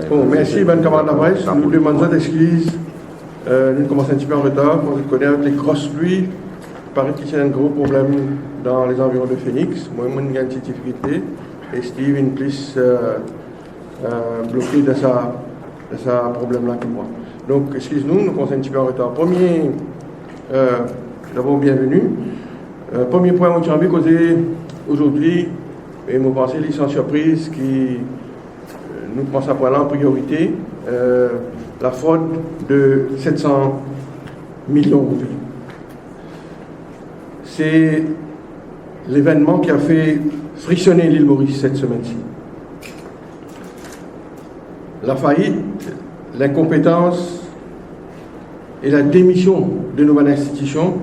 Bon, merci, bonne camarade de la presse. Nous demandons d'excuses. Nous commençons un petit peu en retard. On connaît avec les grosses pluies. Il paraît qu'il y a un gros problème dans les environs de Phoenix. Moi, j'ai une petite difficulté. Et Steve, une plus bloqué de sa problème-là que moi. Donc, excuse-nous, nous commençons un petit peu en retard. Premier, d'abord, bienvenue. Premier point, on a causé aujourd'hui, et nous pensons les sans surprise qui nous pensons à point là en priorité, la fraude de 700 millions d'euros. C'est l'événement qui a fait frictionner l'île Maurice cette semaine-ci. La faillite, l'incompétence et la démission de nouvelles institutions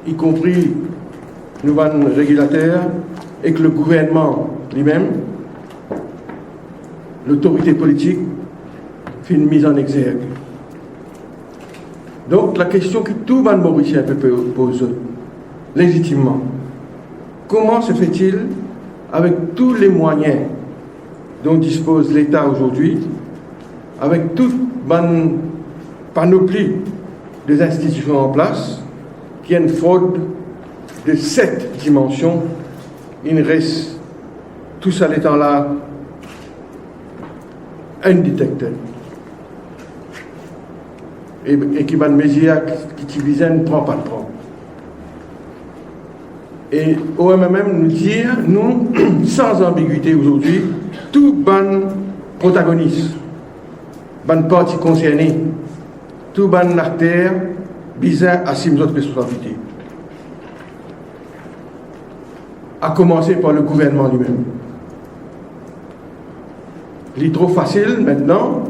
y compris nous régulateurs et que le gouvernement lui-même, l'autorité politique, fait une mise en exergue. Donc la question que tout le monde mauricien peut poser, légitimement, comment se fait-il, avec tous les moyens dont dispose l'État aujourd'hui, avec toute bonne panoplie des institutions en place, qu'il y a une fraude de 7 dimensions, il reste tout ça l'étant là indétecté. Et qui va de mesure qui visait ne prend pas de prendre. Et OMMM nous dit, nous, sans ambiguïté aujourd'hui, tout bon protagoniste, bonne partie concernée, tout bon acteur, bizarre assume notre responsabilité. À commencer par le gouvernement lui-même. Il est trop facile maintenant,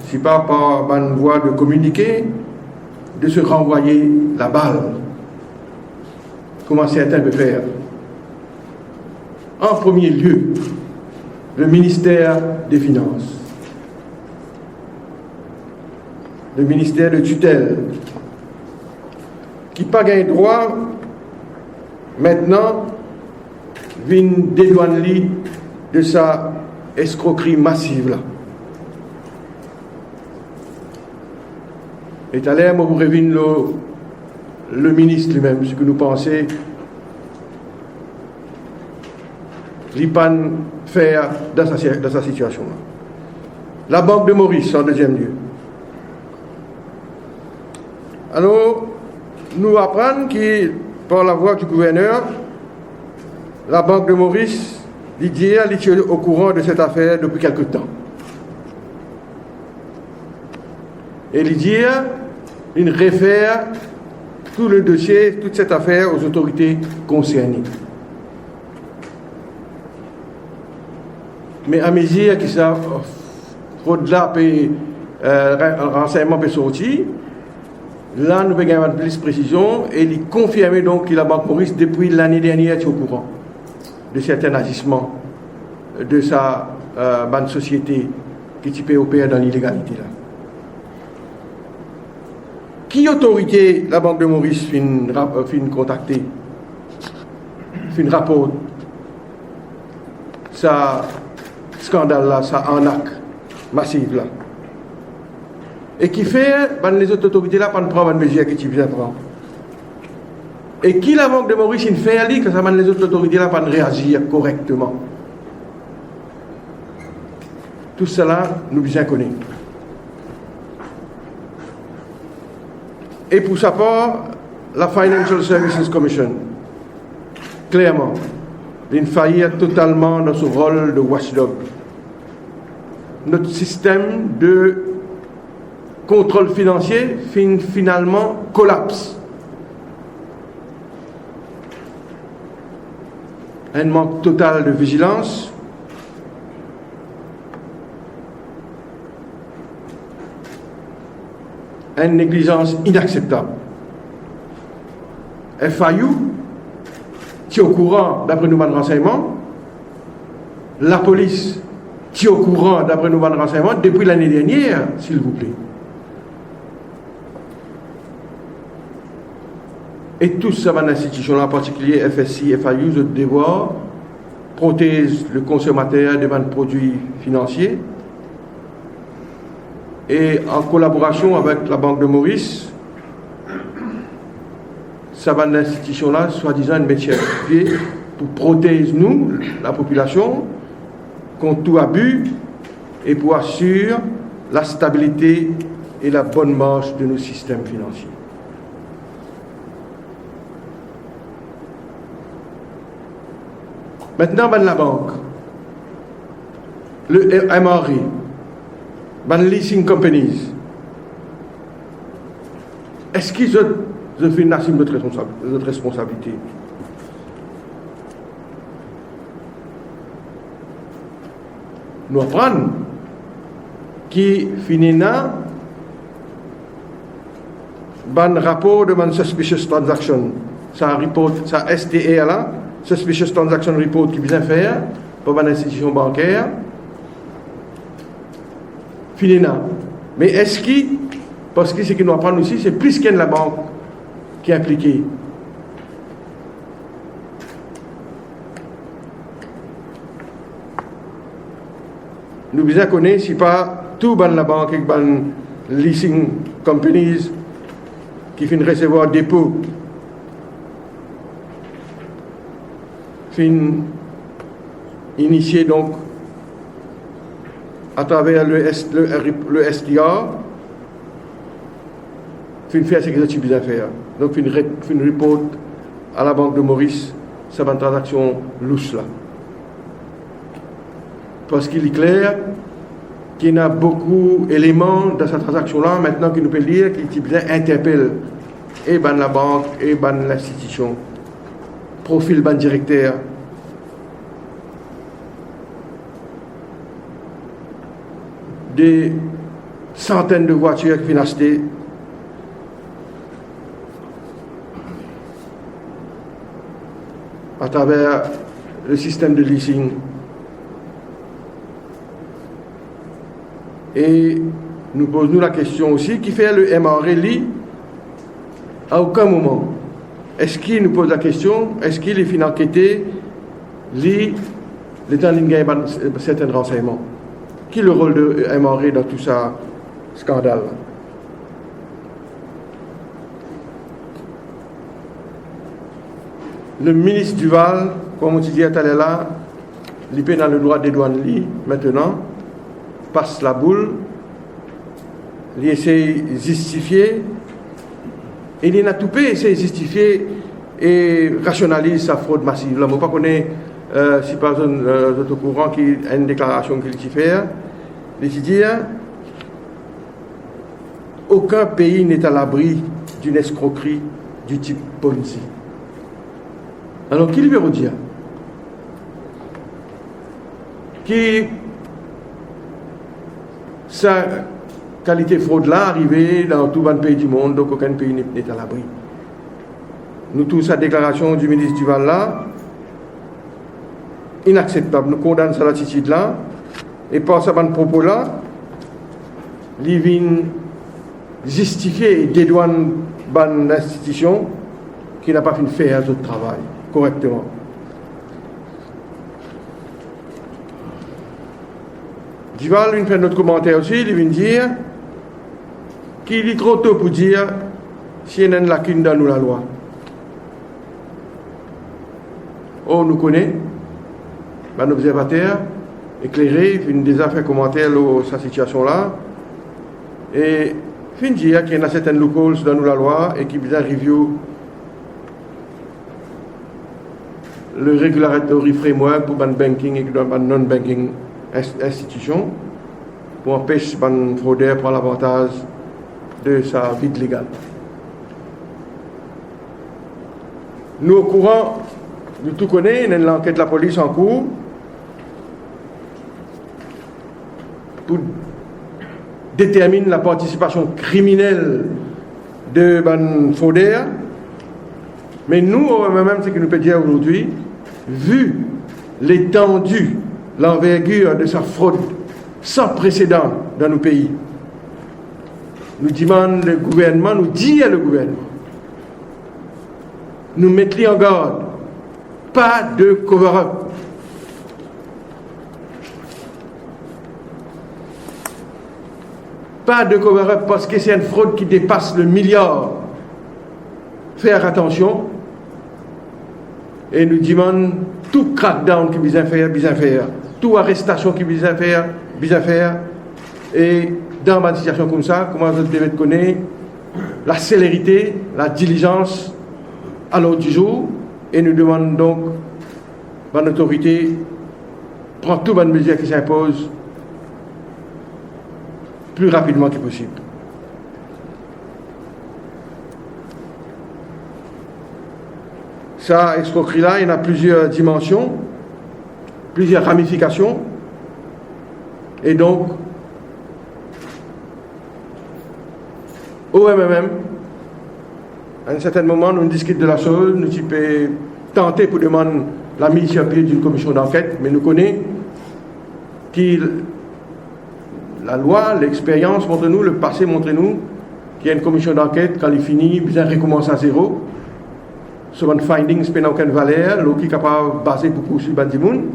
si pas par une voie de communiquer, de se renvoyer la balle, comme certains peuvent faire. En premier lieu, le ministère des Finances, le ministère de tutelle, qui pas gagne droit, maintenant, vient dédouaner de sa escroquerie massive là. Et à l'air, vous revenez le ministre lui-même, ce que nous pensons, l'IPAN faire dans sa situation là. La Banque de Maurice, en deuxième lieu. Alors, nous apprenons que, par la voix du gouverneur, la Banque de Maurice, Didier, est au courant de cette affaire depuis quelque temps. Et Didier, il réfère tout le dossier, toute cette affaire aux autorités concernées. Mais à mesure que ça, fraude-là, renseignement peut sortir, là, nous avons plus de précision et il confirme donc que la Banque Maurice, depuis l'année dernière, est au courant de certains agissements de sa bonne société qui peut opérer dans l'illégalité. Là. Qui autorité la Banque de Maurice fin contacter, fin rapport ça scandale là, ça arnaque massive là. Et qui fait, les autres autorités là, prendre une mesure qui vient prendre. Et qui la Banque de Maurice fait, que ça les autres autorités là, pas réagir correctement. Tout cela, nous bien connaissons. Et pour sa part, la Financial Services Commission, clairement, il faillit totalement dans son rôle de watchdog. Notre système de contrôle financier finalement collapse. Un manque total de vigilance, une négligence inacceptable. FIU, qui est au courant d'après nos renseignements, la police, qui est au courant d'après nos renseignements depuis l'année dernière, s'il vous plaît. et toutes ces institutions, en particulier FSI, FAU, ont devoir protéger le consommateur devant les produits financiers. Et en collaboration avec la Banque de Maurice, ces institutions-là, soi-disant, une métier pied pour protéger nous, la population, contre tout abus et pour assurer la stabilité et la bonne marche de nos systèmes financiers. Maintenant, la banque, le MRI, les leasing companies, est-ce qu'ils ont fait une assume notre responsabilité? Nous apprenons qui finit là, un rapport de suspicious transaction, ça report, ça STA là, suspicious transaction report qui vient faire pour une institution bancaire, finit là. Mais est-ce qu'il, parce que ce que nous apprenons aussi, c'est plus qu'une la banque qui est impliquée. Nous bien connaissons si pas tout la banque et les leasing companies qui finissent recevoir dépôt, finissent initier donc à travers le STR, finissent faire ce qu'ils ont besoin de faire. Donc finissent report à la Banque de Maurice sur une transaction louche là. Parce qu'il est clair qu'il y a beaucoup d'éléments dans cette transaction-là, maintenant qu'il nous peut dire qu'il interpelle et la banque et l'institution, profil directeur. Des centaines de voitures qui viennent acheter. À travers le système de leasing. Et nous posons la question aussi, qui fait le MRLI à aucun moment. Est-ce qu'il nous pose la question, est-ce qu'il est fin enquêté, les temps de certains renseignements? Qui est le rôle de MRE dans tout ça scandale? Le ministre Duval, comme on dit tout à l'heure là, il est dans le droit des douanes maintenant, passe la boule, il essaie de justifier, et il a tout fait, essaie de justifier et rationalise sa fraude massive. Là, je ne sais pas connaître, si par exemple, vous êtes au courant qu'il y a une déclaration qu'il fait, il dit aucun pays n'est à l'abri d'une escroquerie du type Ponzi. Alors, qui veut dire? Qui sa qualité fraude-là arrivée dans tout le pays du monde, donc aucun pays n'est à l'abri. Nous, tous, cette déclaration du ministre Duval là, inacceptable. Nous condamnons cette attitude-là, et par ce propos-là, il vient justifier et dédouane l'institution qui n'a pas fait faire ce travail correctement. Duval vient faire notre commentaire aussi, il vient dire qu'il est trop tôt pour dire s'il y a une lacune dans nous la loi. Oh, nous connaissons, un observateur éclairé, il vient déjà faire commentaire sur cette situation-là, et il vient dire qu'il y a certaines loopholes dans nous la loi et qu'il vient review le regulatory framework pour le banking et le non-banking institution pour empêcher les fraudeurs de prendre l'avantage de sa vie légale. Nous, au courant, nous tout connaissons, il y a l'enquête de la police en cours pour déterminer la participation criminelle de fraudeurs. Mais nous, même ce que nous peut dire aujourd'hui, vu l'étendue, l'envergure de sa fraude sans précédent dans nos pays, nous demandons le gouvernement, nous dit à le gouvernement, nous mettre en garde. Pas de cover-up. Pas de cover-up parce que c'est une fraude qui dépasse le milliard. Faire attention. Et nous demandons tout crackdown qui besoin faire. Toute arrestation qui besoin faire. Et dans une situation comme ça, comment vous devez connaître la célérité, la diligence à l'ordre du jour. Et nous demandons donc à l'autorité prendre toutes les mesures qui s'imposent plus rapidement que possible. Ça, escroquerie-là, il y a plusieurs dimensions, plusieurs ramifications. Et donc, au MMM, à un certain moment, nous discutons de la chose, nous pouvons tenter pour demander la mise sur pied d'une commission d'enquête, mais nous connaissons que la loi, l'expérience montre-nous, le passé montre-nous qu'il y a une commission d'enquête, quand il finit, bien recommence à zéro. Sur un findings, il n'y a aucune valeur, l'eau qui est capable de baser pour poursuivre Bandimoun.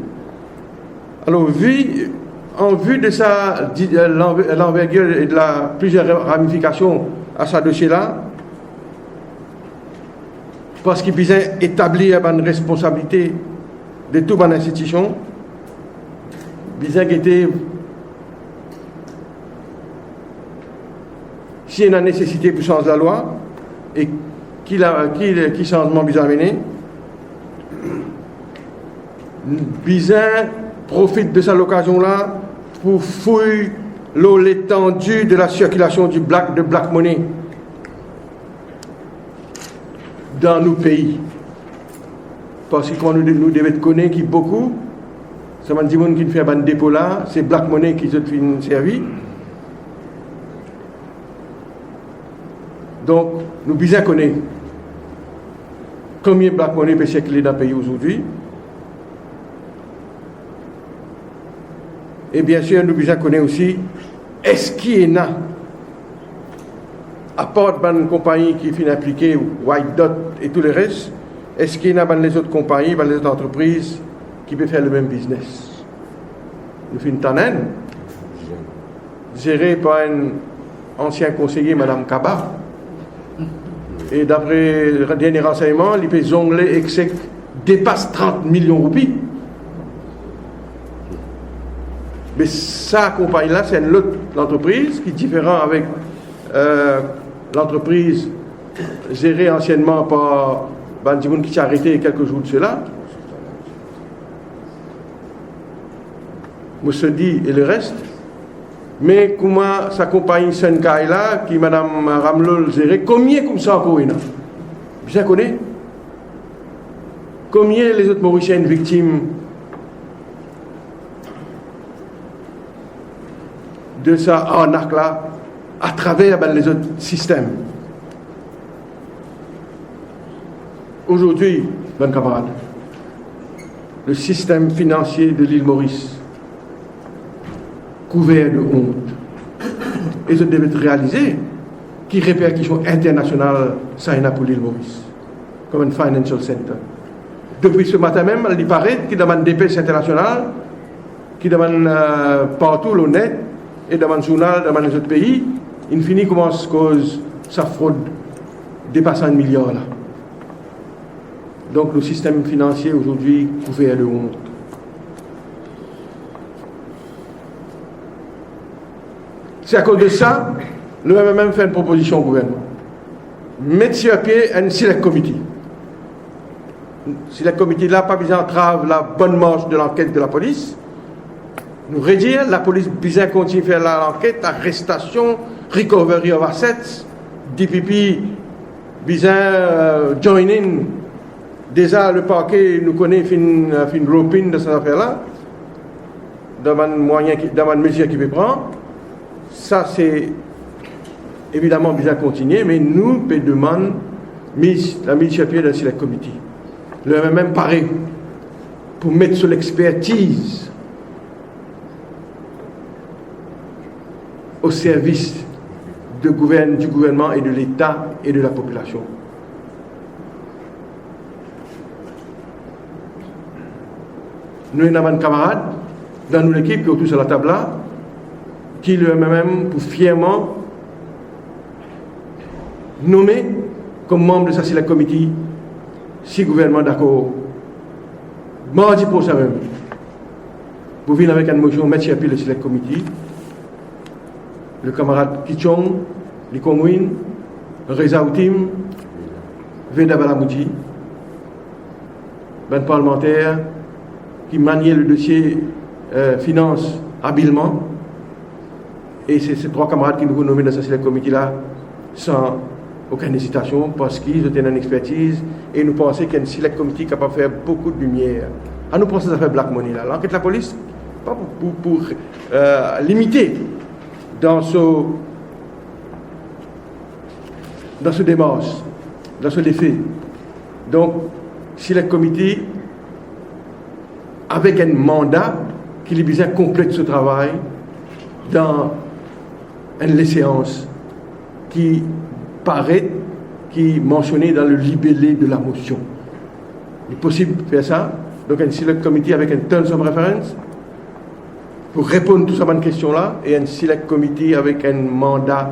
Alors, en vue de ça, l'envergure et de plusieurs ramifications à ce dossier-là, parce qu'il vise à établir une responsabilité de toute une institution, il vise à guetter s'il y a une nécessité pour changer la loi et qui changement vise à mener. Bizarre profite de cette occasion-là pour fouiller l'étendue de la circulation de black money dans nos pays. Parce que quand nous devons connaître qui beaucoup, ça m'a dit qui fait un dépôt là, c'est black money qui se fait servi. Donc, nous bien connaître combien de black money peut circuler dans le pays aujourd'hui. Et bien sûr, nous bien connaître aussi, est-ce qu'il y en a, à part une compagnie qui finit impliquée, White Dot et tout le reste, est-ce qu'il y en a dans les autres compagnies, dans les autres entreprises qui peuvent faire le même business? Nous faisons une tannenne, gérée par un ancien conseiller, Mme Kaba. Et d'après les derniers renseignements, les onglets exec dépassent 30 millions de roupies. Mais sa compagnie-là, c'est une autre entreprise qui est différente avec l'entreprise gérée anciennement par Bandimoun qui s'est arrêté quelques jours de cela. Moussedi et le reste. Mais comment sa compagnie Senkai là, qui Mme Ramlol gérée, combien comme ça encore une? Bien connais? Combien les autres Mauriciens victimes de ça arnaque là à travers les autres systèmes? Aujourd'hui, mes camarades, le système financier de l'île Maurice couvert de honte. Et je devais réaliser qui répercussions internationales ça y a pour l'île Maurice, comme un financial center. Depuis ce matin même, il paraît qu'il demande des dépêches internationales, qui demande partout l'honnête, et demande journal, demande les autres pays, il finit commence cause sa fraude dépassant 1 milliard là. Donc le système financier aujourd'hui couvert de honte. C'est à cause de ça, le MMM fait une proposition au gouvernement. Mettre sur pied un select committee. Si le comité là pas besoin d'entrave la bonne marche de l'enquête de la police, nous réduire la police besoin continuer à faire l'enquête, arrestation, recovery of assets, DPP besoin joining. Déjà le parquet nous connaît fin roping de cette affaire-là, demande moyen, demande mesure qu'il peut prendre. Ça c'est évidemment besoin de continuer, mais nous peut demander la mise sur pied d'un select committee. Le même pareil pour mettre sur l'expertise au service du gouvernement et de l'État et de la population. nous avons un camarade dans notre équipe qui est autour de la table là, qui lui-même, pour fièrement, nommé comme membre de sa select committee, si le gouvernement d'accord, mardi prochain même, pour venir avec une motion, mettre sur le select committee, le camarade Kichong, Li Kongwin, Reza Outim, Veda Balamouti, ben parlementaire qui maniait le dossier finance habilement, et c'est ces trois camarades qui nous ont nommés dans ce comité-là sans aucune hésitation parce qu'ils ont une expertise et nous pensons qu'il y a un select committee capable de faire beaucoup de lumière. À nous penser que ça fait black money là. L'enquête de la police, pas pour limiter dans ce démarche, dans ce défi. Donc, select committee avec un mandat qui lui besoin complète ce travail dans une séance qui paraît, qui est mentionnée dans le libellé de la motion. Il est possible de faire ça. Donc, un select committee avec un terms of reference pour répondre à toutes ces bonnes questions-là et un select committee avec un mandat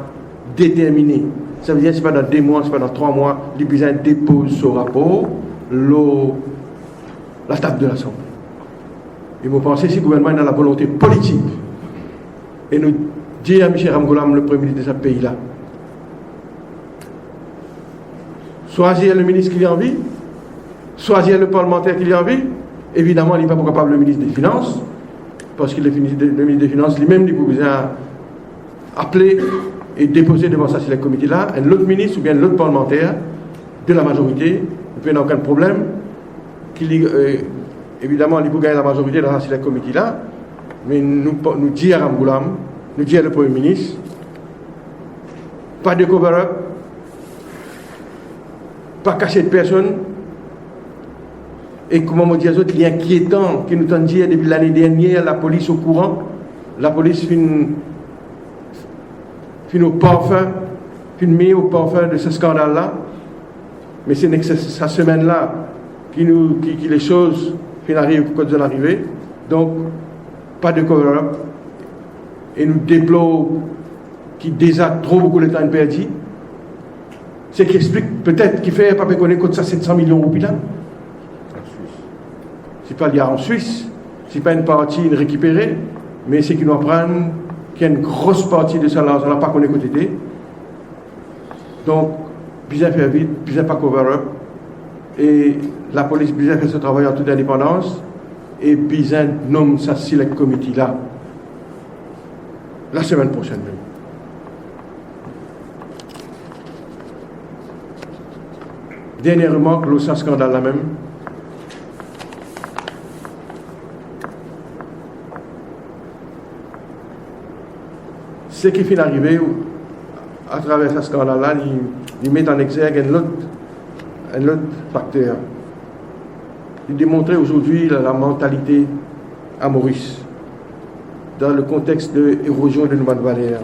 déterminé. Ça veut dire que ce n'est pas dans 2 mois, ce n'est pas dans 3 mois, il a besoin de déposer ce rapport, la table de l'Assemblée. Et vous pensez que si le gouvernement a la volonté politique et nous dit à Michel Ramgoulam, le Premier ministre de ce pays-là, choisir le ministre qui a envie, choisir le parlementaire qui a envie, évidemment, il n'est pas capable le ministre des Finances, parce que le ministre des Finances lui-même, il peut appeler et déposer devant ça, c'est le comité-là, un autre ministre ou bien l'autre parlementaire de la majorité, il n'y a aucun problème, évidemment, il peut gagner la majorité dans ce comité-là, mais nous disons à Ramgoulam, nous disons le Premier ministre, pas de cover-up, pas cacher de personne, et comment me dire aux autres, il est inquiétant que nous t'en dit depuis l'année dernière, la police au courant, la police fin au parfum, mis au parfum de ce scandale-là, mais c'est cette semaine-là qui les choses arrivent quand elles arrivent. Donc, pas de cover-up. Et nous déplorons qui déjà trop beaucoup de temps perdu. C'est qui explique peut-être qu'il fait pas connaître ça 700 millions de roupies là. C'est pas lié en Suisse, c'est pas une partie récupérée, mais c'est qu'ils nous apprennent qu'il y a une grosse partie de ça là, on n'a pas connu côté. Donc, bien faire vite, bien pas cover-up. Et la police bien fait ce travail en toute indépendance et bien nomme sa select committee là la semaine prochaine même. Dernière remarque, l'autre scandale là même. Ce qui finit d'arriver à travers ce scandale-là, il met en exergue un autre facteur. Il démontrait aujourd'hui la mentalité à Maurice dans le contexte de l'érosion de Nouvelle-Valère.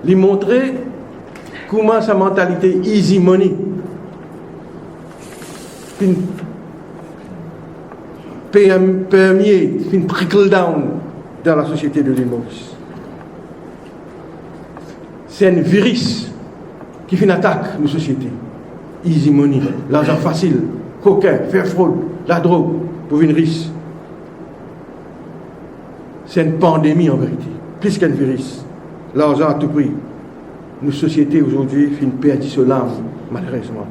Il montrait comment sa mentalité easy money permis, trickle down dans la société de l'île Maurice. C'est un virus qui fait une attaque nos sociétés. Easy money, l'argent facile, coquin, faire fraude, la drogue, pour une risque. C'est une pandémie en vérité, plus qu'un virus. L'argent à tout prix. Nos sociétés aujourd'hui font perdre ce l'âme, malheureusement.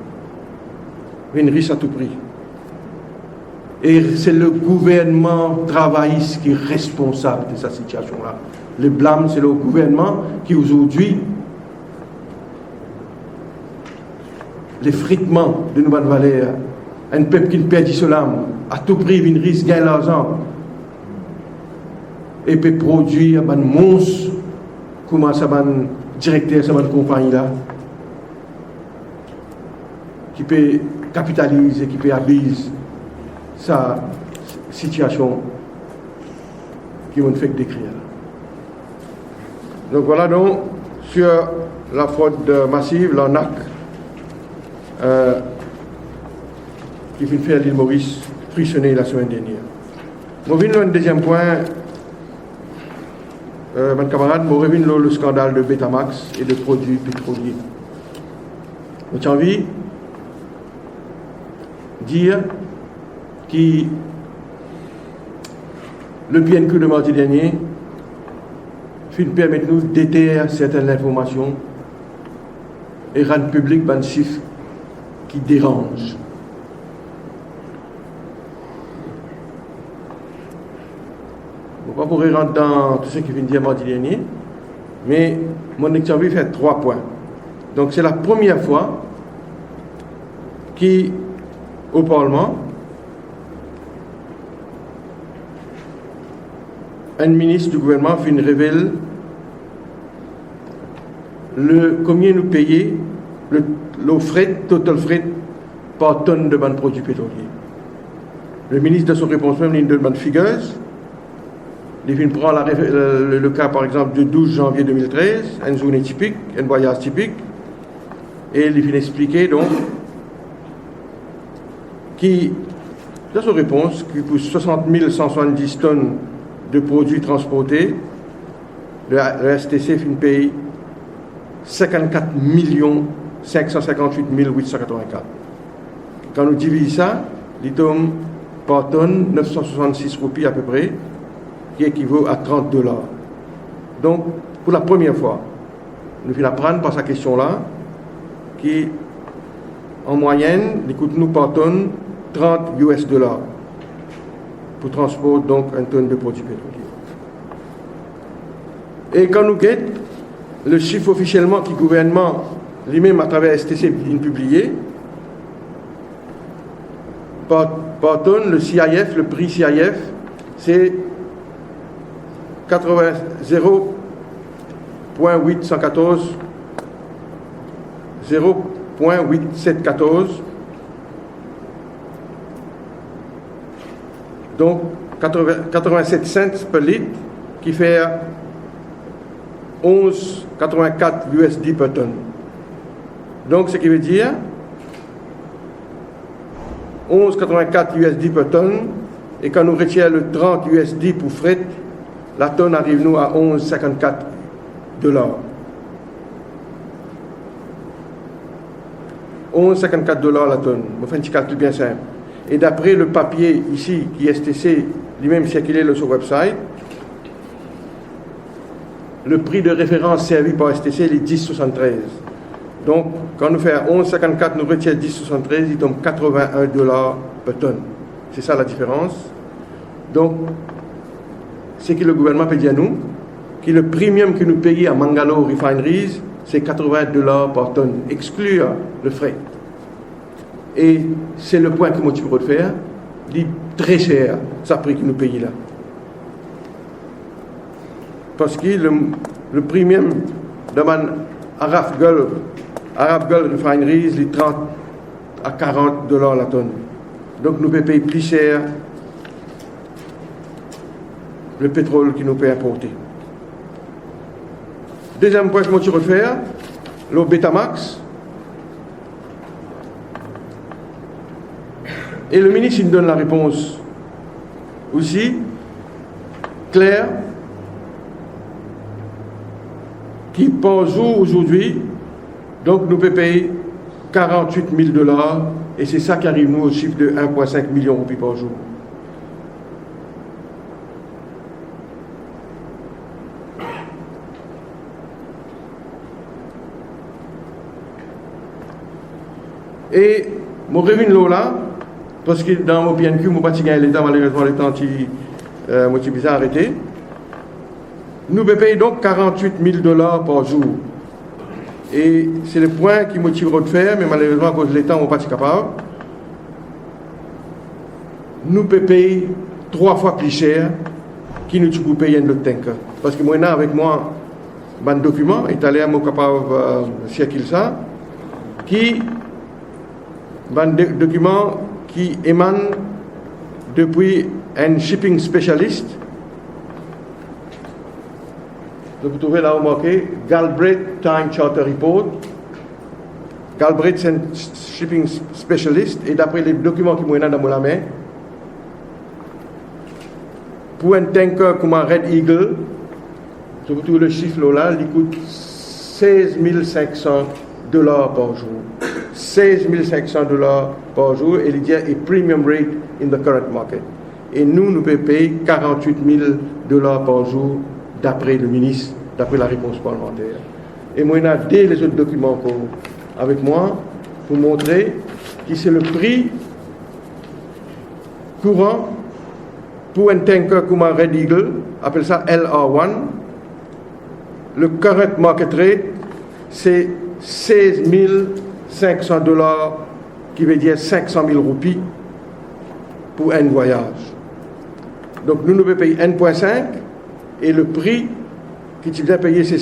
Une risque à tout prix. Et c'est le gouvernement travailliste qui est responsable de cette situation-là. Le blâme, c'est le gouvernement qui aujourd'hui l'effritement de Nouvelle-Valère, un peuple qui perd son âme, à tout prix, il risque de gagner l'argent et peut produire un monstre, comment ça va directeur de cette compagnie-là, qui peut capitaliser, qui peut abuser sa situation qui on fait décrire. Donc voilà donc sur la fraude massive, l'arnaque qui vient faire l'île Maurice frissonné la semaine dernière. Je reviens au deuxième point, mon camarade, je reviens le scandale de Betamax et de produits pétroliers. J'ai envie de dire que le PNQ de mardi dernier permet nous d'étayer certaines informations et rendre public des chiffres qui dérangent. Je ne pourrais pas rentrer dans tout ce qui vient de dire mardi dernier, mais mon envie fait 3 points. Donc c'est la première fois qu'au Parlement, un ministre du gouvernement révèle combien nous payons le fret, total fret, par tonne de produits pétroliers. Le ministre de son réponse même, il donne figures. Il prend le cas par exemple du 12 janvier 2013, une journée typique, un voyage typique, et il vient expliquer donc qui, dans sa réponse, qui pour 60 170 tonnes de produits transportés, le STC paye 54 558 884. Quand nous divisons ça, il tombe par tonne 966 roupies à peu près, qui équivaut à $30. Donc, pour la première fois, nous venons apprendre par cette question-là, qui, en moyenne, coûte-nous par tonne $30 pour transport, donc, une tonne de produits pétroliers. Et quand nous guettons le chiffre officiellement que le gouvernement, lui-même à travers STC, vient publier, par tonne, le CIF, le prix CIF, c'est 0.814, 0.8714, donc 87 cents per litre, qui fait 11,84 USD per tonne. Donc, ce qui veut dire 11,84 USD per tonne, et quand nous retirons le 30 USD pour fret, la tonne arrive nous à 11,54 $. 11,54 $ la tonne. On fait un petit calcul bien simple. Et d'après le papier ici, qui est STC, lui-même circulé sur son website, le prix de référence servi par STC, il est 10,73. Donc, quand nous faisons 11,54, nous retirons 10,73, il tombe 81 $ per tonne. C'est ça la différence. Donc, ce que le gouvernement peut dire à nous, que le premium que nous payons à Mangalore Refineries, c'est 80 $ par tonne, exclure le frais. Et c'est le point que moi tu peux faire, dit très cher, ça prix que nous payons là. Parce que le premium de Arab Gulf Refineries, il est 30 à 40 $ la tonne. Donc nous pouvons payer plus cher le pétrole qui nous peut importer. Deuxième point que moi tu refaire, le Betamax. Et le ministre il donne la réponse aussi claire, qui par jour aujourd'hui, donc nous pouvons payer 48 000 $, et c'est ça qui arrive nous au chiffre de 1,5 million de roupies par jour. Et mon revenu là, parce que dans mon PNQ, mon bâti gagne l'État, malheureusement, le temps qui est bizarre arrêté. Nous payons donc 48 000 $ par jour. Et c'est le point qui motive de faire, mais malheureusement, à cause de l'État, on n'est pas capable. Nous payons 3 fois plus cher que nous pouvons payer un autre tanker. Parce que moi, avec moi, un document, italien, je suis capable de circuler ça, qui un document qui émane depuis un shipping spécialiste. Vous trouvez là où marqué Galbraith Time Charter Report. Galbraith, c'est un shipping spécialiste, et d'après les documents qui m'ont dans la main, pour un tanker comme un Red Eagle, surtout le chiffre là, il coûte $16 500 par jour. $16 500 par jour, et il dit est premium rate in the current market. Et nous pouvons payer $48 par jour d'après le ministre, d'après la réponse parlementaire. Et moi, j'ai les autres documents avec moi pour montrer que c'est le prix courant pour un tanker comme un Red Eagle, appelle ça LR1. Le current market rate, c'est $16 500, qui veut dire 500 000 roupies pour un voyage. Donc nous devons payer 1,5 et le prix que tu viens payer, c'est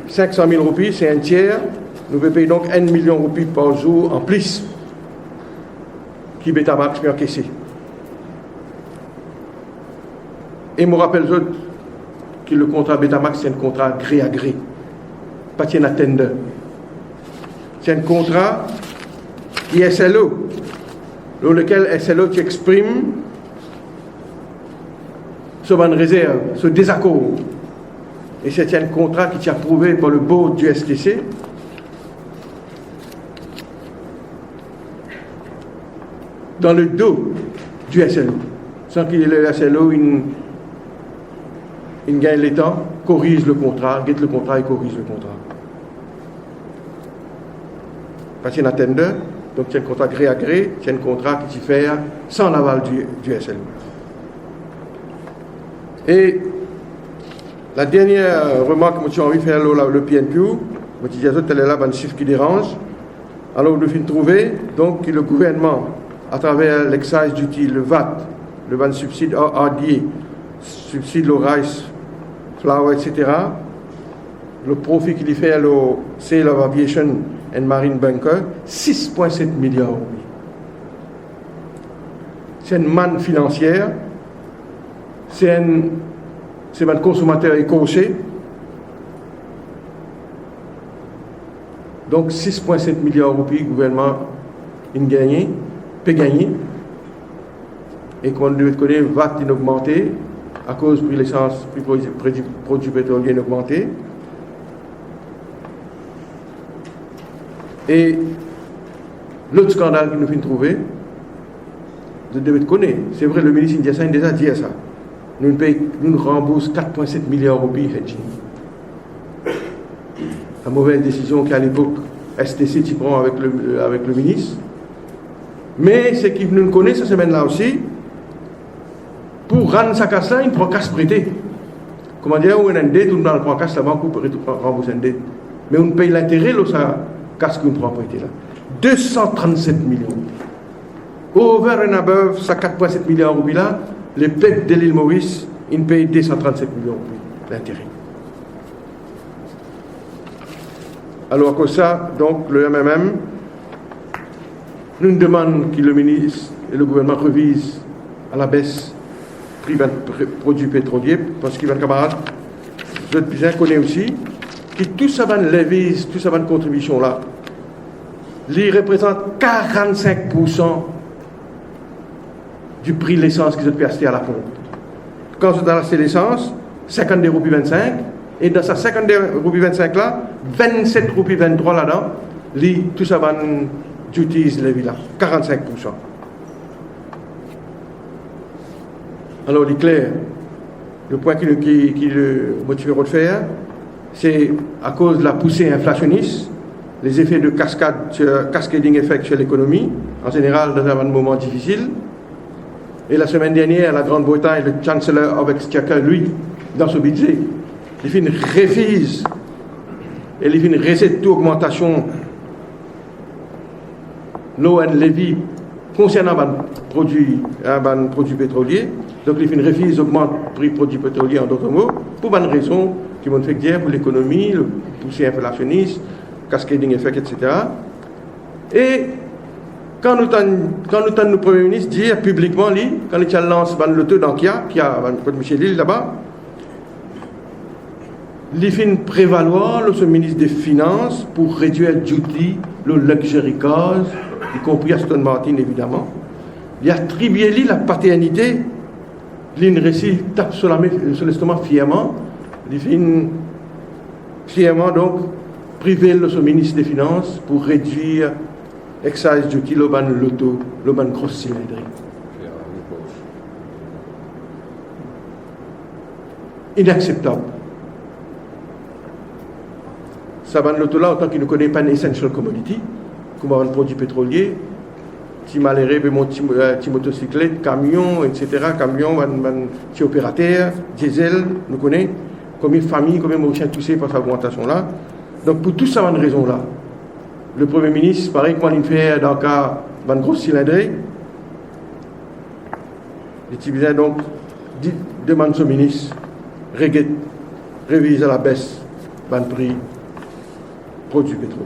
500 000 roupies, c'est un tiers. Nous devons payer donc 1 million de roupies par jour en plus qui Betamax peut encaisser. Et je me rappelle que le contrat Betamax, c'est un contrat gré à gré, pas un tender. C'est un contrat qui est SLO, dans lequel SLO tu exprimes sur une réserve, ce désaccord. Et c'est un contrat qui est approuvé par le board du STC. Dans le dos du SLO. Sans qu'il y ait le SLO, il gagne le temps, corrige le contrat, guette le contrat et corrige le contrat. Parce qu'il y a un tender, donc c'est un contrat gré à gré, c'est un contrat qui se fait sans l'aval du SLO. Et la dernière remarque que j'ai envie de faire le PNQ, je disais que elle est là, un chiffre qui dérange. Alors nous finissons de trouver donc, que le gouvernement, à travers l'excise duty, le VAT, le subside RDA, subside le rice, flour, etc., le profit qu'il fait le Sale of Aviation and Marine Bunker, 6,7 milliards d'euros. C'est une manne financière, c'est un consommateur écossais. Donc 6,7 milliards d'euros, le gouvernement peut gagner. Et qu'on devait connaître, VAT a augmenté à cause de l'essence, produits pétroliers augmenté. Et l'autre scandale que nous finissons de trouver, vous devez connaître, c'est vrai, le ministre indien a déjà dit ça. Nous remboursons 4,7 milliards d'euros hedging. La mauvaise décision qu'à l'époque STC tu prend avec le ministre. Mais ce qui nous connaît cette semaine-là aussi, pour rendre sa casse là, il prend casse prêté. Comment dire, on a une dette, on prend casse, la banque pour rembourser une dette. Mais on paye l'intérêt de sa casse qu'on prend prêté là. 237 millions. Over and above, ça 4,7 milliards d'euros là, les peuples de l'île Maurice, ils payent 237 millions d'euros d'intérêt. Alors que ça, donc, le MMM nous demande que le ministre et le gouvernement revisent à la baisse prix de produits pétroliers, parce qu'il y a un camarade, je bien connais aussi, que tout ça va levies, tout ça va contribution là, il représente 45% du prix de l'essence qu'ils ont pu acheter à la pompe. Quand vous avez acheté l'essence, 52,25 roupies, et dans sa 52,25 roupies là, 27,23 roupies là-dedans, tout ça va utilise les villas, 45%. Alors, il est clair, le point qui le motive de faire, c'est à cause de la poussée inflationniste, les effets de cascading effect sur l'économie, en général dans un moment difficile. Et la semaine dernière, la Grande-Bretagne, le Chancellor of Exchequer, lui, dans ce budget, il fait une révise et il fait une recette d'augmentation l'eau et levy concernant les produits pétroliers. Donc, il fait une révise, augmente le prix des produits pétroliers en d'autres mots, pour une raison qui m'ont fait dire pour l'économie, le poussée inflationniste, cascading effect, etc. Et quand nous entendons le Premier ministre dire publiquement, quand il lance le taux d'Ankia, qui a Michel Lille là-bas, il fait prévaloir ce ministre des Finances pour réduire le duty, le luxury cars, y compris Aston Martin évidemment. Il a attribué la paternité l'in récit tape sur l'estomac fièrement, il fait fièrement donc priver le ministre des Finances pour réduire excise duty le loto, le grosse cylindrique. Inacceptable. Ça va l'auto là, autant qu'il ne connaît pas une essential commodity, comme un produit pétrolier, petit malheureux, petit motocyclette, camion, etc. Camion, petit opérateur, diesel, nous connaissons, combien de familles, combien de Mauriciens touchés par cette augmentation-là. Donc pour tout ça, il y a une raison là. Le Premier ministre, pareil, comment il fait dans le cas d'une grosse cylindrée, il dit donc, demande au ministre, révise à la baisse le prix produits pétroliers.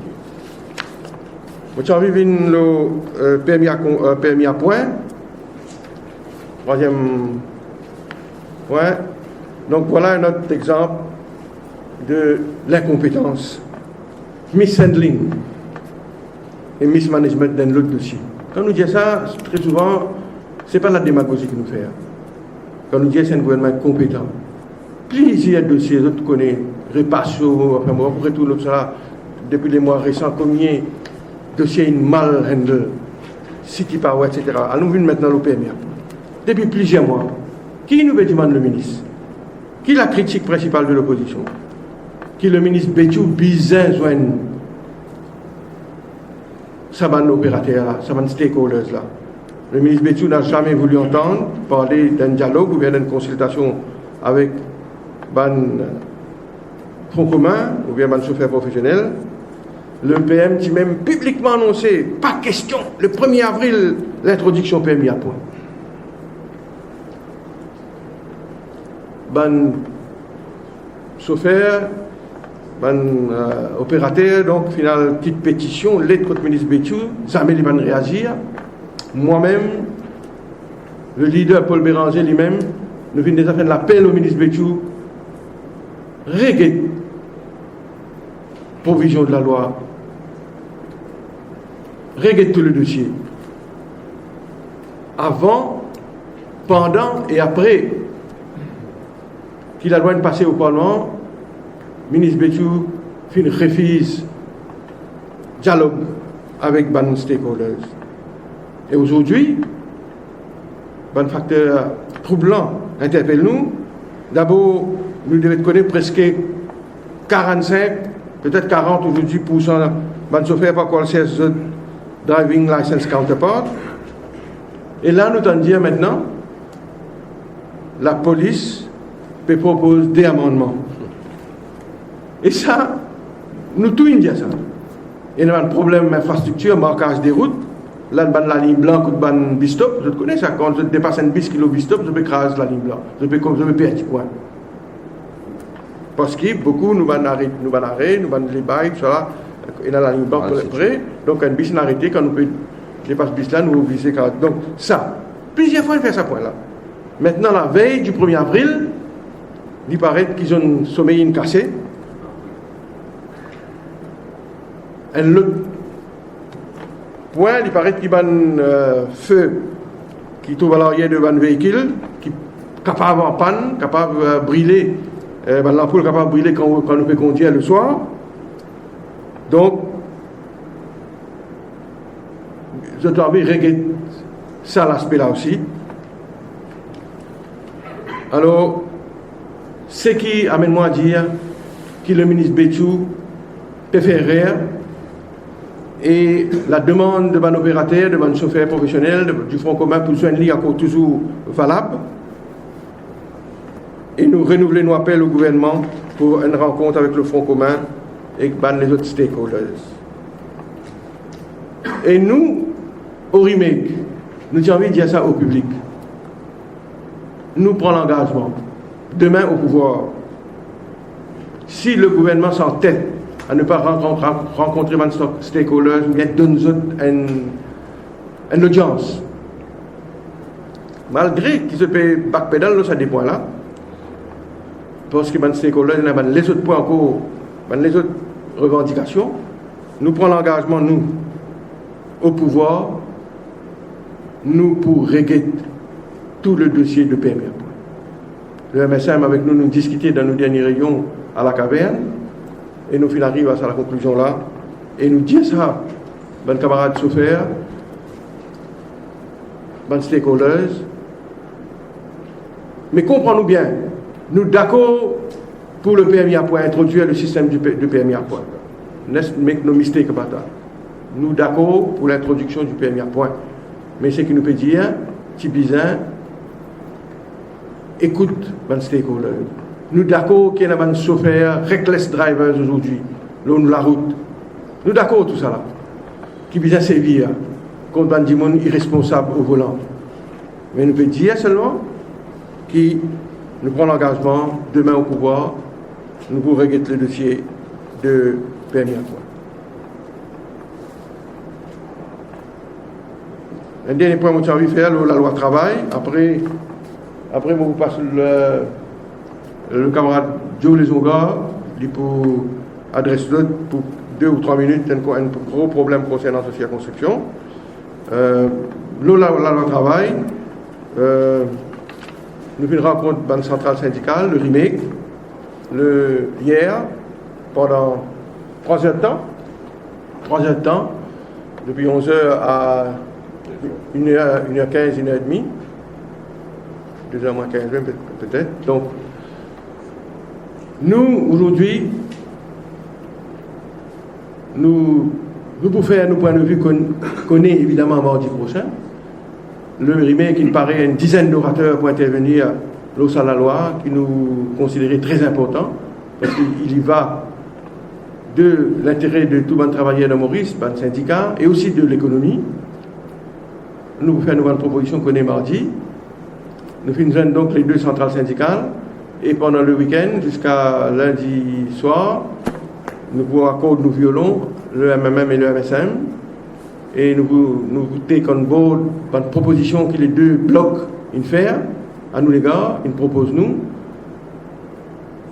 Vous avez vu le permis à point. Troisième point. Donc voilà un autre exemple de l'incompétence, mishandling et mismanagement dans l'autre dossier. Quand nous disons ça, très souvent, ce n'est pas la démagogie qui nous fait. Quand nous disons que c'est un gouvernement compétent. Plusieurs dossiers, vous connaissez, répasso, enfin, on retourne ça depuis les mois récents, combien de dossiers mal handled, City Power, etc. Allons venir maintenant au PMA. Depuis plusieurs mois, qui nous demande le ministre? Qui est la critique principale de l'opposition? Qui est le ministre Béchou bizarre joindre ça va opérateur là, ça va stakeholders là. Le ministre Béchou n'a jamais voulu entendre parler d'un dialogue ou bien d'une consultation avec un fonds commun ou bien un chauffeur professionnel. Le PM qui même publiquement annoncé, pas question, le 1er avril, l'introduction PMI à point. Ben chauffeur, opérateur, donc final, petite pétition, lettre contre le ministre Béchou, jamais il va réagir. Moi-même, le leader Paul Béranger lui-même, nous venons déjà faire l'appel au ministre Béchou, régler provision de la loi, régler tout le dossier. Avant, pendant et après qu'il a le droit de passer au Parlement, le ministre Béchou refuse dialogue avec les stakeholders. Et aujourd'hui, un facteur troublant interpelle nous. D'abord, nous devons connaître presque 45, peut-être 40 aujourd'hui pour cent de chauffeurs par quoi le driving license counterpart. Et là, nous allons dire maintenant, la police peut proposer des amendements. Et ça, nous tous disons ça. Il y a un problème d'infrastructure, marquage des routes. Là, la ligne blanche ou le bistop, je connais ça. Quand je dépasse un bis kilo bistop, je peux écraser la ligne blanche. Je peux perdre un point. Parce que beaucoup nous van arrêter, nous les bails, tout ça. Et dans la ligne blanche, près. Donc, un bis arrêté, quand nous dépasse bis là, nous visons. Donc, ça. Plusieurs fois, on fait ça point là. Maintenant, la veille du 1er avril, il paraît qu'ils ont un sommeil cassé. Un autre point, il paraît qu'il y a un feu qui trouve à l'arrière de un véhicule, qui est capable en panne, capable de brûler, l'ampoule capable de brûler quand on peut conduire le soir. Donc, je dois régler ça l'aspect là aussi. Alors, ce qui amène moi à dire que le ministre Béchou peut faire rire. Et la demande de mon opérateur, de mon chauffeur professionnel, du Front commun pour soigner est encore toujours valable. Et nous renouvelons nos appels au gouvernement pour une rencontre avec le Front commun et les autres stakeholders. Et nous, au RIMEC, nous avons envie de dire ça au public. Nous prenons l'engagement, demain au pouvoir, si le gouvernement s'entête à ne pas rencontrer les stakeholders ou bien donner une audience. Malgré qu'ils se paient backpedal, ça des points là. Parce que les stakeholders, les autres points encore, les autres revendications, nous prenons l'engagement, nous, au pouvoir, nous pour régler tout le dossier de PME. le MSM avec nous, nous discuter dans nos dernières réunions à la caverne, et nous arrivons à la conclusion là, et nous disons ça, mes camarades chauffeurs, mes stakeholders, mais comprenons bien, nous d'accord pour le PMI à point, introduire le système de PMI à point. Let's make no mistake about that. Nous d'accord pour l'introduction du PMI à point. Mais ce qui nous peut dire, Tibizin, écoute, les stakeholders. Nous d'accord qu'il y a des chauffeurs, reckless drivers aujourd'hui, l'on la route. Nous d'accord tout ça là. Qui bien servir contre des gens irresponsables au volant. Mais nous peut dire seulement qui nous prend l'engagement demain au pouvoir, nous pourrons régler le dossier de permis à point. Un dernier point que j'ai envie de faire, la loi travail. Après, je vous passe le camarade Joe Lesonga, il pour adresser l'autre pour 2 ou 3 minutes, un gros problème concernant la construction. La loi travail, nous avons une rencontre dans la centrale syndicale, le RIMEC, hier, pendant 3 heures de temps. 3 heures de temps, depuis 11h à 1h15, 1h30. 2h moins 15, peut-être. Donc, nous, aujourd'hui, nous pouvons faire nos points de vue qu'on est évidemment mardi prochain. Le RIMEC, qui nous paraît une dizaine d'orateurs pour intervenir à la loi, qui nous considérait très important, parce qu'il y va de l'intérêt de tout le monde travailleur de Maurice, le syndicat, et aussi de l'économie. Nous pouvons faire une nouvelle proposition qu'on est mardi. Nous finissons donc les 2 centrales syndicales, et pendant le week-end, jusqu'à lundi soir, nous pouvons accorder nos violons, le MMM et le MSM, et nous take on board une proposition que les 2 blocs ils font à nous les gars, ils proposent nous,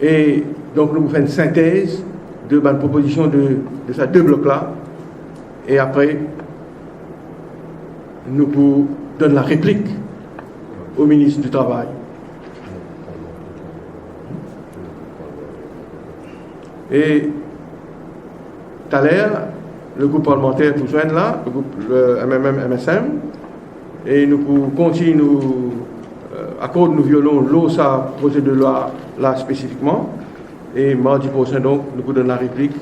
et donc nous faisons une synthèse de une proposition de ces 2 blocs là, et après nous pouvons donner la réplique au ministre du Travail. Et tout à l'heure, le groupe parlementaire pour joindre là, le MMM, MSM, et nous pouvons continuer nous accorder nos violons, l'OSA, projet de loi là spécifiquement, et mardi prochain donc, nous pouvons donner la réplique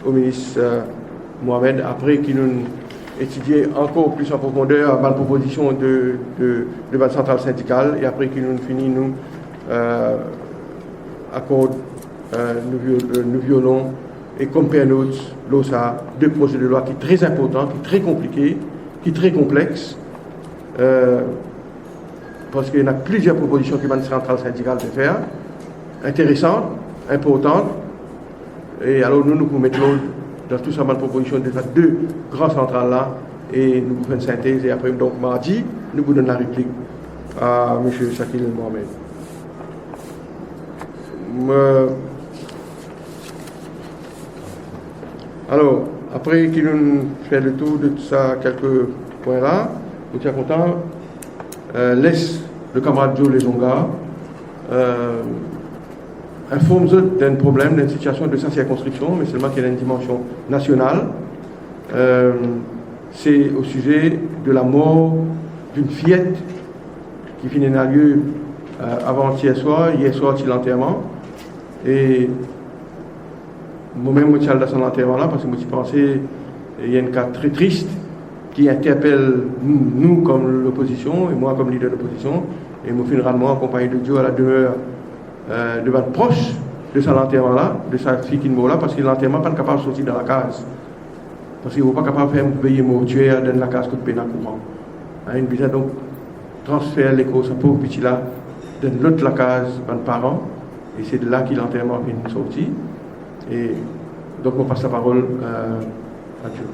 au ministre Mohamed, après qu'il nous étudier encore plus en profondeur ma proposition de la centrale syndicale, et après qu'il nous finit, nous accorde nous violons et compare l'OSA, 2 projets de loi qui est très important, qui est très compliqué, qui est très complexe, parce qu'il y a plusieurs propositions que la centrale syndicale peut faire, intéressantes, importantes, et alors nous pouvons mettre dans tout ça, ma proposition de faire 2 grandes centrales là, et nous pouvons faire une synthèse, et après, donc mardi, nous vous donnons la réplique à M. Shakil Mohamed. Alors, après qu'il nous fait le tour de tout ça, quelques points là, nous sommes contents, laisse le camarade Joe Lesonga informe d'un problème, d'une situation de sa circonscription, mais seulement qu'il y a une dimension nationale. C'est au sujet de la mort d'une fillette qui finit d'un lieu avant-hier soir, hier soir, c'est l'enterrement. Et moi-même, je suis allé dans son enterrement là parce que je pensais qu'il y a un cas très triste qui interpelle nous comme l'opposition et moi comme leader de l'opposition. Et je suis rarement accompagné de Dieu à la demeure de votre proche de son enterrement là, de sa fille qui est morte là, parce que l'enterrement n'est pas capable de sortir dans la case. Parce qu'il n'est pas capable de faire un veillé mortuaire dans la case que de peine à courant. Il besoin donc transférer les causes à pauvre petit là dans l'autre la case par parents. Et c'est de là qu'il l'enterrement est sorti. Et donc on passe la parole à Dieu.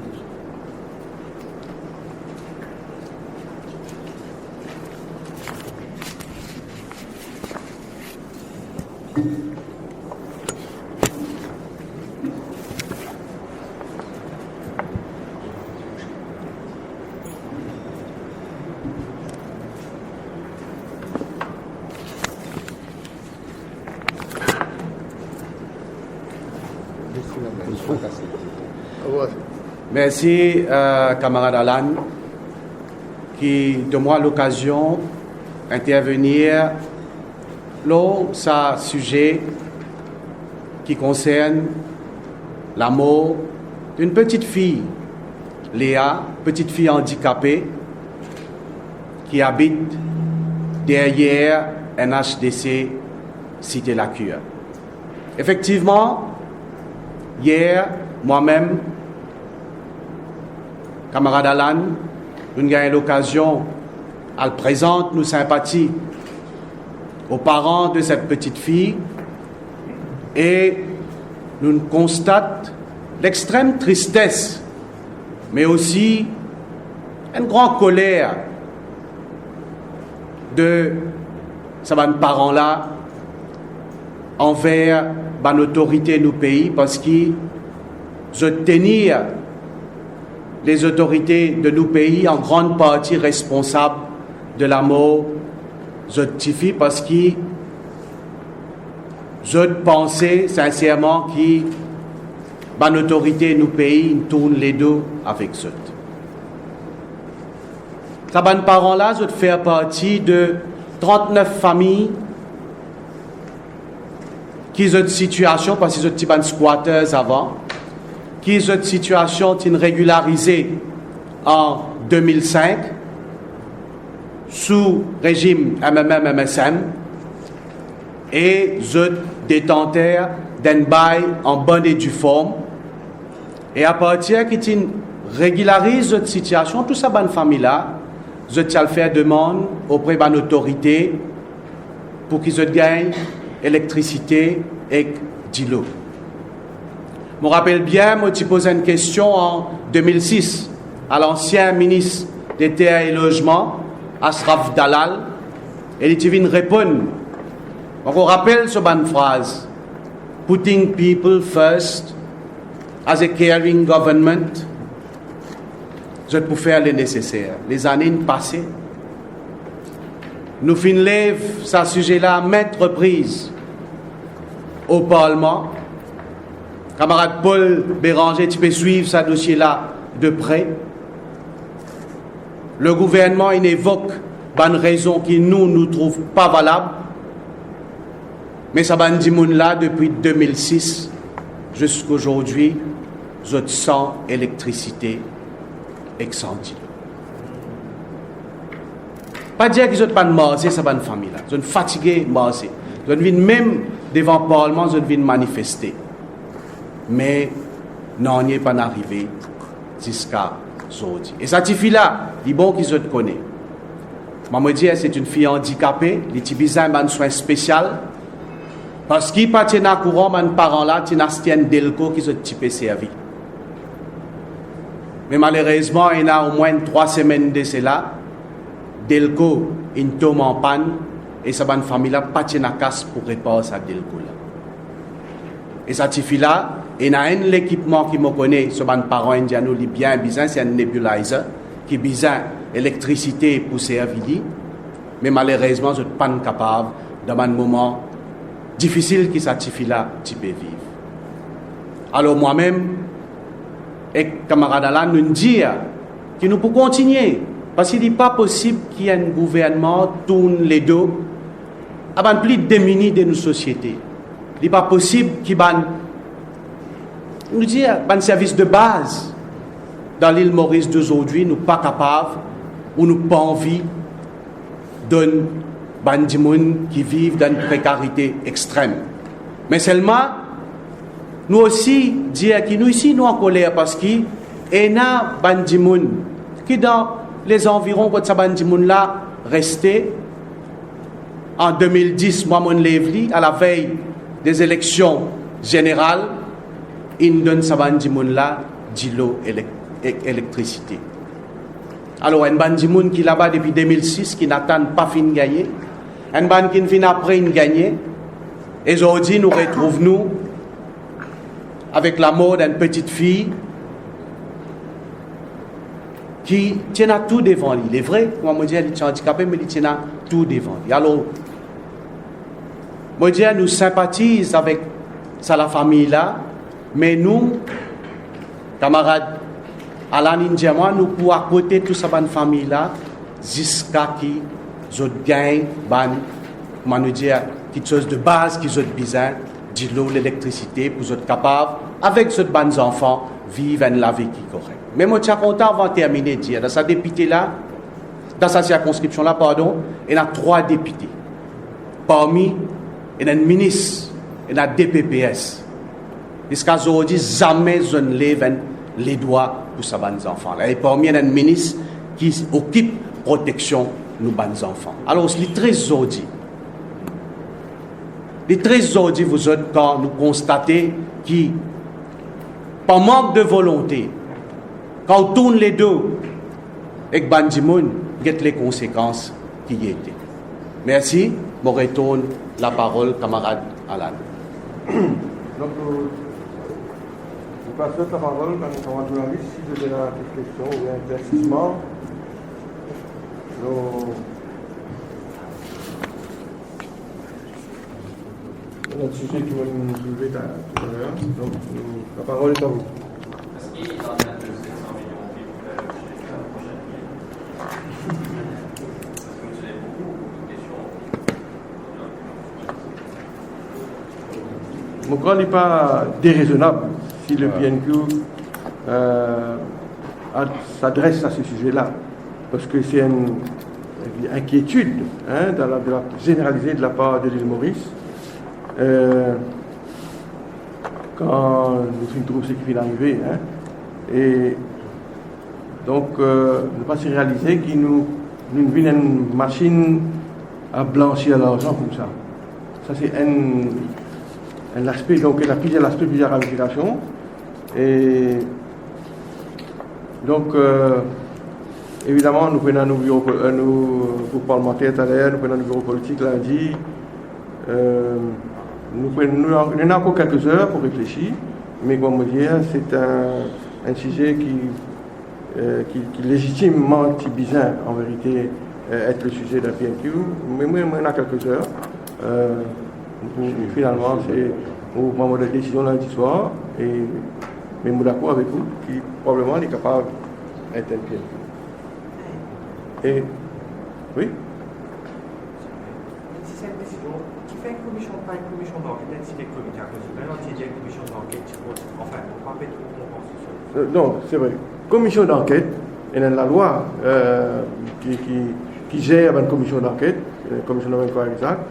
Merci, camarade Alan, qui donne-moi l'occasion d'intervenir sur un sujet qui concerne la mort d'une petite fille, Léa, petite fille handicapée, qui habite derrière un HDC Cité La Cure. Effectivement, hier, moi-même, camarade Alan, nous avons eu l'occasion à présenter nos sympathies aux parents de cette petite fille et nous constatons l'extrême tristesse, mais aussi une grande colère de ces parents-là envers l'autorité de nos pays parce qu'ils tenir les autorités de nos pays en grande partie responsables de la mort de cette fille parce qu'ils pensaient sincèrement que l'autorité de nos pays tourne les dos avec eux. Ces parents-là font partie de 39 familles qui ont une situation, parce qu'ils ont été squatters avant, qui ont une situation régularisée en 2005 sous régime MMM-MSM et sont détenteurs d'un bail en bonne et due forme. Et à partir qu'ils régularisent cette situation, toute cette famille-là, je tiens à faire demande auprès de l'autorité pour qu'ils gagnent l'électricité et de l'eau. Je me rappelle bien, moi, tu posais une question en 2006 à l'ancien ministre des Terres et Logements, Ashraf Dalal, et il vient répondre. Donc, on rappelle cette bonne phrase: Putting people first as a caring government. Je peux faire le nécessaire. Les années passées, nous finissons ce sujet-là à maintes reprises au Parlement. Camarade Paul Béranger, tu peux suivre ce dossier-là de près. Le gouvernement il évoque une raison qui nous trouve pas valable. Mais ça va dire là depuis 2006 jusqu'à aujourd'hui, je sens électricité excendie. Pas dire qu'ils n'ont pas de marché, ça va une famille là. Ils sont fatigués, marché. Ils viennent même devant le Parlement, ils viennent manifester. Mais non, n'y est pas arrivé jusqu'à aujourd'hui. Et cette fille-là, il est bon qu'ils se connaissent. Je me dis, c'est une fille handicapée, il a besoin d'un soin spécial. Parce qu'il n'y a pas de courant, mes parents-là, ils ont un delco qui sont typé servi. Mais malheureusement, il y a au moins 3 semaines de cela, delco, il tombe en panne, et sa bonne famille-là, pas de casse pour réparer sa delco-là. Et cette fille-là, il y a un équipement qui me connaît, ce bon parent indien, il bien besoin, c'est un nebulizer, qui a besoin d'électricité pour servir. Mais malheureusement, je ne suis pas capable, dans un moment difficile que cette fille-là peut vivre. Alors moi-même, et camarade Alan, nous disons que nous pouvons continuer. Parce qu'il n'est pas possible qu'il y ait un gouvernement qui tourne les dos à un plus démuni de nos sociétés. Il n'est pas possible qu'il y ait un service de base dans l'île Maurice d'aujourd'hui, nous ne sommes pas capables ou nous n'avons pas envie d'un bandimoun qui vivent dans une précarité extrême. Mais seulement, nous aussi, dire que nous ici, nous en colère parce qu'il y a un bandimoun qui dans les environs de ce bandimoun-là resté en 2010, moi, mon Lévli, à la veille des élections générales, il donne ce bandimoun-là de l'eau électricité. Alors, un bandimoun qui est là-bas depuis 2006, qui n'attend pas fin de gagner, un band qui finit après de gagner, et aujourd'hui, nous retrouvons avec la mort d'une petite fille qui tient à tout devant lui. Il est vrai, moi, je dis, elle est handicapée, mais il tient à tout devant lui. Alors, moi, je dis, nous sympathisons avec ça, la famille-là, mais nous, camarades à l'Indiama, nous pouvons à côté de toute cette famille là, jusqu'à qui ont gagné, comment nous dire, quelque chose de base qui ont besoin de l'eau, l'électricité, pour être capable, avec ces bons enfants, vivre la vie qui est correcte. Mais moi, je suis content avant de terminer de dire, dans sa députée là, dans sa circonscription là, pardon, il y a 3 députés. Parmi, il y a un ministre, il y a un DPPS. Jusqu'à aujourd'hui, jamais je ne lève les doigts pour ces bons enfants là. Et parmi, il y a un ministre qui occupe la protection de nos bons enfants. Alors, les 13 aujourd'hui, vous autres, quand nous constatez que, par manque de volonté, quand on tourne les deux, et que Bandimoun get les conséquences qui y étaient. Merci. Je retourne la parole, camarade Alan. Donc, je passe la parole à nos camarades journalistes. Si vous avez des questions ou un éclaircissement, notre sujet qui va nous soulever tout à l'heure. Donc, la parole est à vous. Est-ce qu'il y en a de 700 millions qui pourraient acheter la prochaine ville? Parce que vous avez beaucoup de questions. Mon grand n'est pas déraisonnable si le PNQ s'adresse à ce sujet-là, parce que c'est une inquiétude généralisée de la part de l'île Maurice. Quand nous sommes trouvés ce qui vient d'arriver, et donc ne pas se réaliser qu'il nous vient une machine à blanchir l'argent comme ça. Ça c'est un aspect, donc il a plusieurs aspects, plusieurs ramifications. Et donc évidemment nous prenons nos groupes parlementaires tout à l'heure, nous prenons nos bureaux politiques lundi. Nous avons encore quelques heures pour réfléchir, mais comme vous dire, c'est un sujet qui légitimement bizarre en vérité être le sujet d'un PNQ. Mais moi, on a quelques heures. Finalement, c'est au moment de la décision lundi soir, et mais je suis d'accord avec vous, qui probablement est capable d'être un PNQ. Et oui. Si c'est une décision qui fait une commission, pas une commission d'enquête, si les comités à cause de l'entité une commission d'enquête, enfin, pour pas mettre tout le monde en ce Non, c'est vrai. Commission d'enquête, il y a la loi qui gère une commission d'enquête, commission d'enquête exact.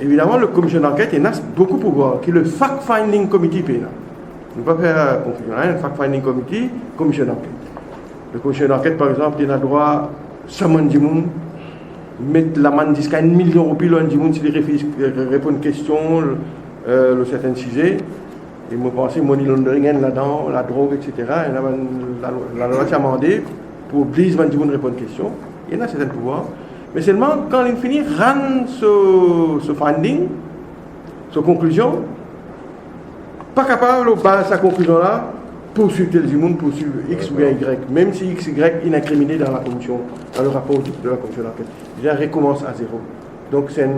Évidemment, la commission d'enquête, il y a beaucoup de pouvoir, qui est le fact-finding committee. Nous ne pouvons pas faire confusion. Le fact-finding committee, commission d'enquête. La commission d'enquête, par exemple, il y a le droit, summon du monde, mettre la main jusqu'à 1 million de roupies, du monde, s'il répond à une question, le certain sujet. Et moi, je pense que money laundering là-dedans, la drogue, etc. Et la loi s'est amendée pour obliger du monde à répondre à une question. Il y en a certains pouvoirs. Mais seulement quand il finit, rend ce finding, cette conclusion, pas capable de base sa conclusion-là, poursuivre tel du monde, poursuivre X ou bien Y, même si X, Y est incriminé dans la commission, dans le rapport de la commission d'enquête. Il recommence à zéro. Donc c'est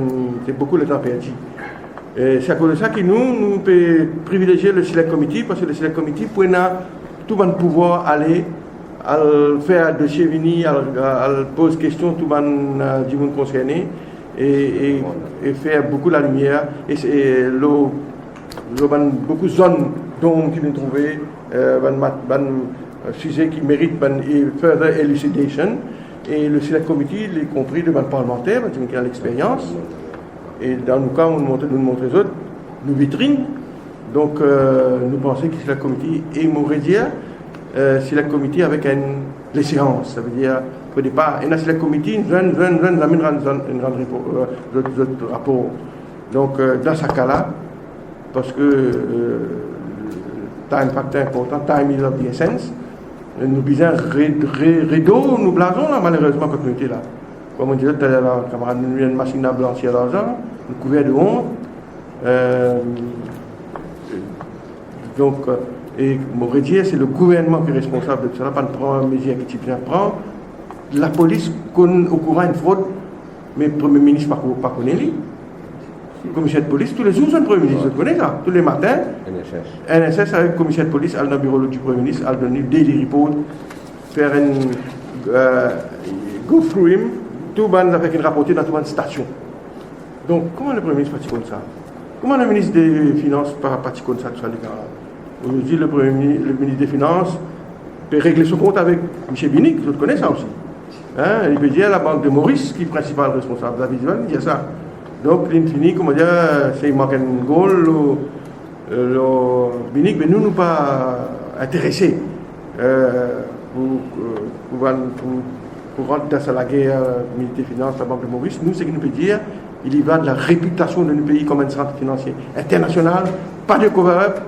beaucoup de temps perdu. C'est à cause de ça que nous pouvons privilégier le Select Committee, parce que le Select Committee peut tout le pouvoir aller à faire de chez Vini, à poser questions tout le monde concerné et faire beaucoup la lumière. Et beaucoup de zones dont qui nous trouver sujet qui mérite further elucidation. Et le Select Committee, y compris devant le parlementaire, qui a l'expérience. Et dans nos cas, nous montrons les autres, nous vitrines. Donc, nous pensons que c'est la comité et Maurédia, c'est la comité avec les séances. Ça veut dire, au départ, et c'est la comité, une rapport. Donc, dans ce cas-là, parce que time factor important, time is of the essence, nous disons rideau, nous blasons là, malheureusement, la communauté là. Comme on disait tout à l'heure, camarade, nous avons une machine à blanchir l'argent, nous couvert de honte. Donc, et Maurédia, c'est le gouvernement qui est responsable de cela, pas de prendre mesure qui prend. La police, au courant une fraude, mais le Premier ministre ne connaît pas. commissaire de police, tous les jours, c'est le Premier ministre, vous connaissez ça. Tous les matins, NSS avec le commissaire de police, à dans le bureau du Premier ministre, à donner daily report, faire une go through him, tout le monde avec une rapportée dans toute une station. Donc, comment le Premier ministre partit comme ça? Comment le ministre des Finances partit comme ça, tout ça, les gars? Aujourd'hui, le ministre des Finances peut régler son compte avec M. Binic, vous connaissez ça aussi. Hein? Il peut dire la banque de Maurice, qui est principal responsable de la vision, il dit ça. Donc, l'infini, comment dire, c'est manque un goal, le Binic, mais nous, nous pas intéressés pour rentrer dans la guerre militaire finance, la banque de Maurice. Nous, ce qu'il nous peut dire, il y va de la réputation de notre pays comme un centre financier international, pas de cover-up,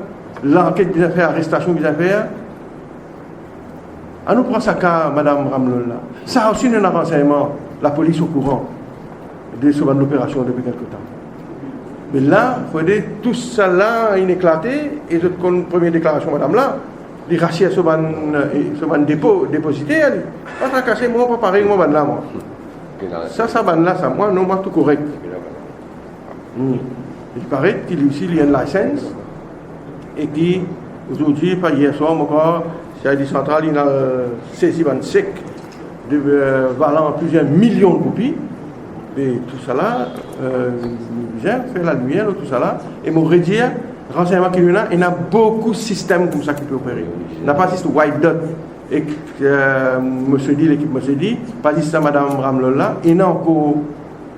l'enquête des affaires, arrestation des affaires. On nous prend ça cas, Mme Ramlol, là. Ça a aussi un renseignement, la police au courant de l'opération depuis quelque temps. Mais là, il faut dire tout ça là, il éclaté, et une première déclaration, Madame là, les rachets sur un dépôt déposité, elle dit, pas cassé, moi, pas pareil, moi, là, moi. Ça, là, ça, moi, non, moi, tout correct. Il paraît qu'il aussi il y a une licence, et qui, aujourd'hui, pas hier soir, encore, c'est à la centrale, il a saisi un sec valant plusieurs millions de copies. Et tout ça là, j'ai fait la lumière, tout ça là, et mon redire, renseignement qu'il y a, il y a beaucoup de systèmes comme ça qui peuvent opérer. Il n'y a pas juste white dot, et l'équipe me dit, pas juste ça, Mme Ramlol là, il y a encore,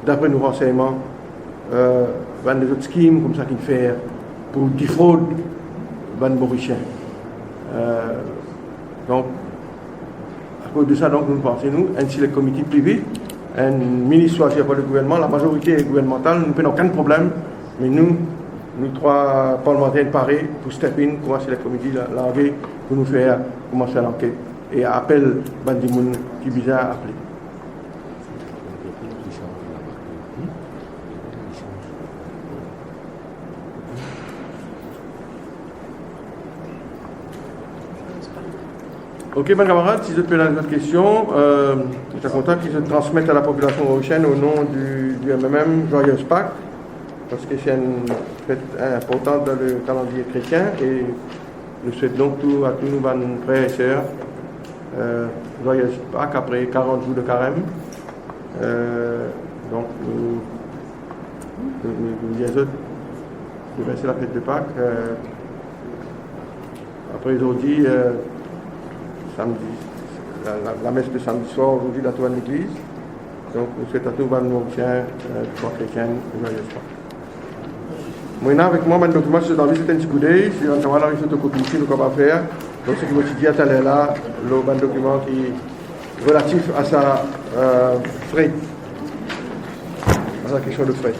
d'après nos renseignements, des autres schemes comme ça qu'il fait pour défrauder les Mauriciens. Donc, à cause de ça, donc, nous pensons, nous, ainsi les comités privés, un ministre choisi par le gouvernement, la majorité est gouvernementale, nous n'avons aucun problème, mais nous trois parlementaires parés pour step in, commencer les comités langués, pour nous faire commencer l'enquête. Et appel Bandimoun qui est bizarre appelé. Ok, mes camarades, si vous avez d'autres questions, je suis content qu'ils se transmettent à la population mauricienne au nom du MMM Joyeuse Pâques, parce que c'est une fête importante dans le calendrier chrétien, et nous souhaitons donc à tous nos frères et sœurs Joyeuse Pâques après 40 jours de carême. Donc, nous disons de passer la fête de Pâques. Après aujourd'hui, samedi, la messe de samedi soir aujourd'hui dans toute l'église. Donc, nous souhaitons à tous les Mauriciens, trois chrétiens, joyeuse Pâques. Moi, avec moi, mon document, c'est dans le site de Coudé, je vais avoir la photocopie ici, nous comment faire. Donc, ce que je me suis dit à tout à l'heure là, le document qui est relatif à sa frais, à sa question de frais.